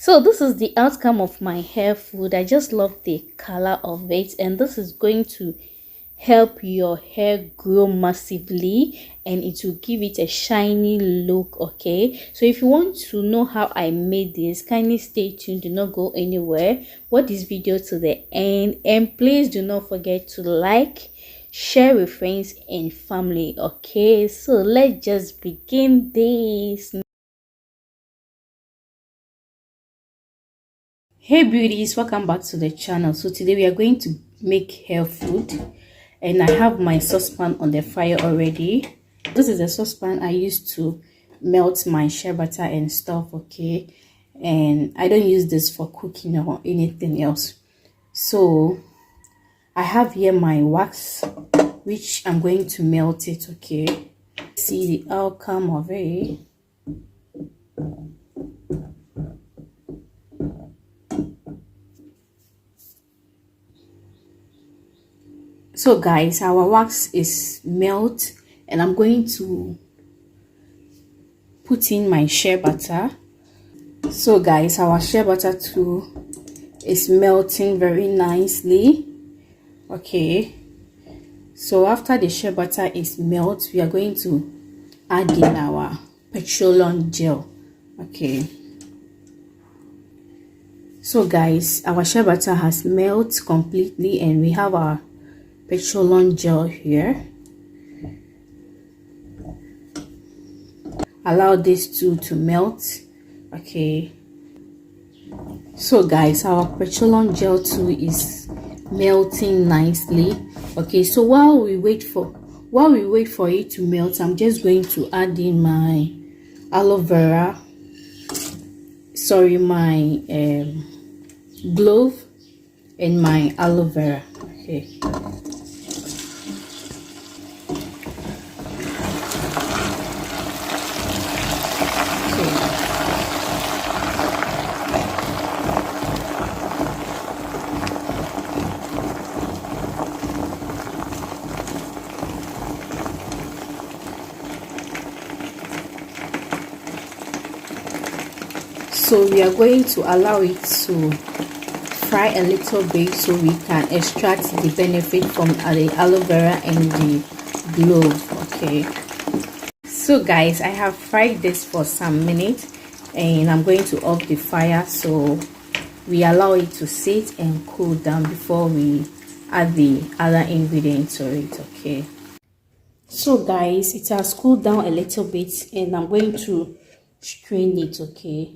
So this is the outcome of my hair food. I just love the color of it, and this is going to help your hair grow massively, and it will give it a shiny look. Okay, so if you want to know how I made this, kindly stay tuned, do not go anywhere, watch this video to the end, and please do not forget to like, share with friends and family. Okay, so let's just begin this. Hey beauties, welcome back to the channel. So today we are going to make hair food, and I have my saucepan on the fire already. This is a saucepan I used to melt my shea butter and stuff. Okay, and I don't use this for cooking or anything else. So I have here my wax, which I'm going to melt it. Okay, see the outcome of it. So guys, our wax is melt, and I'm going to put in my shea butter. So guys, our shea butter too is melting very nicely. Okay, so after the shea butter is melt, we are going to add in our petroleum gel. Okay, so guys, our shea butter has melted completely, and we have our petroleum gel here. Allow this two to melt. Okay, so guys, our petroleum gel too is melting nicely. Okay, so while we wait for it to melt, I'm just going to add in my aloe vera, sorry, my glove and my aloe vera. Okay, so we are going to allow it to fry a little bit so we can extract the benefit from the aloe vera and the glove. Okay, so guys, I have fried this for some minutes, and I'm going to off the fire so we allow it to sit and cool down before we add the other ingredients to it. Okay, so guys, it has cooled down a little bit, and I'm going to strain it. Okay,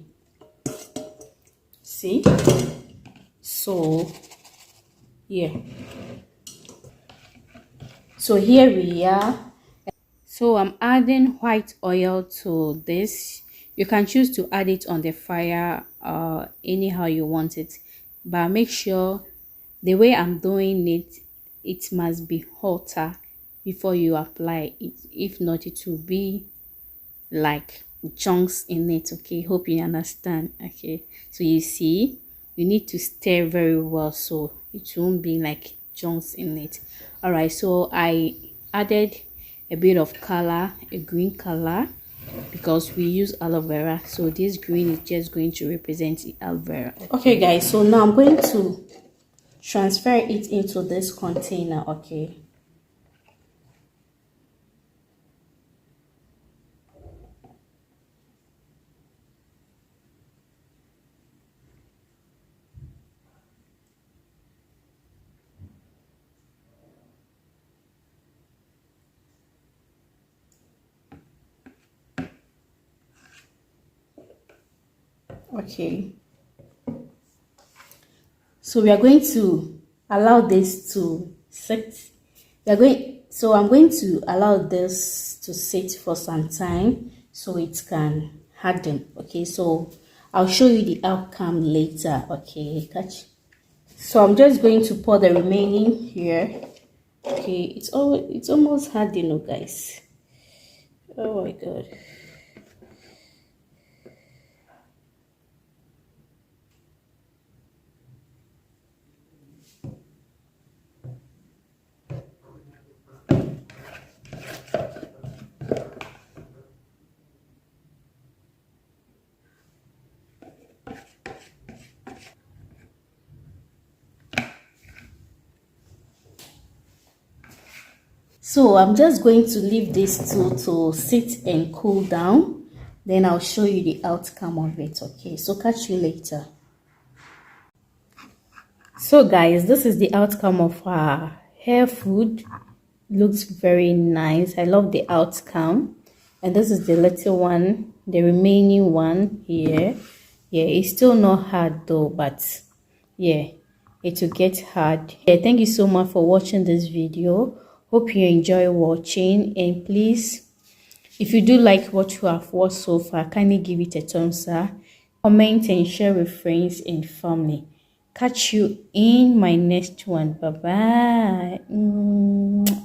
see, so yeah, so here we are. So I'm adding white oil to this. You can choose to add it on the fire anyhow you want it, but make sure the way I'm doing it, it must be hotter before you apply it. If not, it will be like chunks in it. Okay, hope you understand. Okay, so you see, you need to stir very well so it won't be like chunks in it. All right, so I added a bit of color, a green color, because we use aloe vera, so this green is just going to represent the aloe vera. Okay guys, so now I'm going to transfer it into this container. Okay, okay, so we are going to allow this to sit. I'm going to allow this to sit for some time so it can harden. Okay, so I'll show you the outcome later. Okay, catch. So I'm just going to pour the remaining here. Okay, it's almost hardened, guys. Oh my god. So I'm just going to leave this to sit and cool down. Then I'll show you the outcome of it. Okay, so catch you later. So guys, this is the outcome of our hair food. Looks very nice. I love the outcome. And this is the little one, the remaining one here. Yeah, it's still not hard though, but yeah, it will get hard. Yeah, thank you so much for watching this video. Hope you enjoy watching, and please, if you do like what you have watched so far, kindly give it a thumbs up, comment and share with friends and family. Catch you in my next one. Bye bye.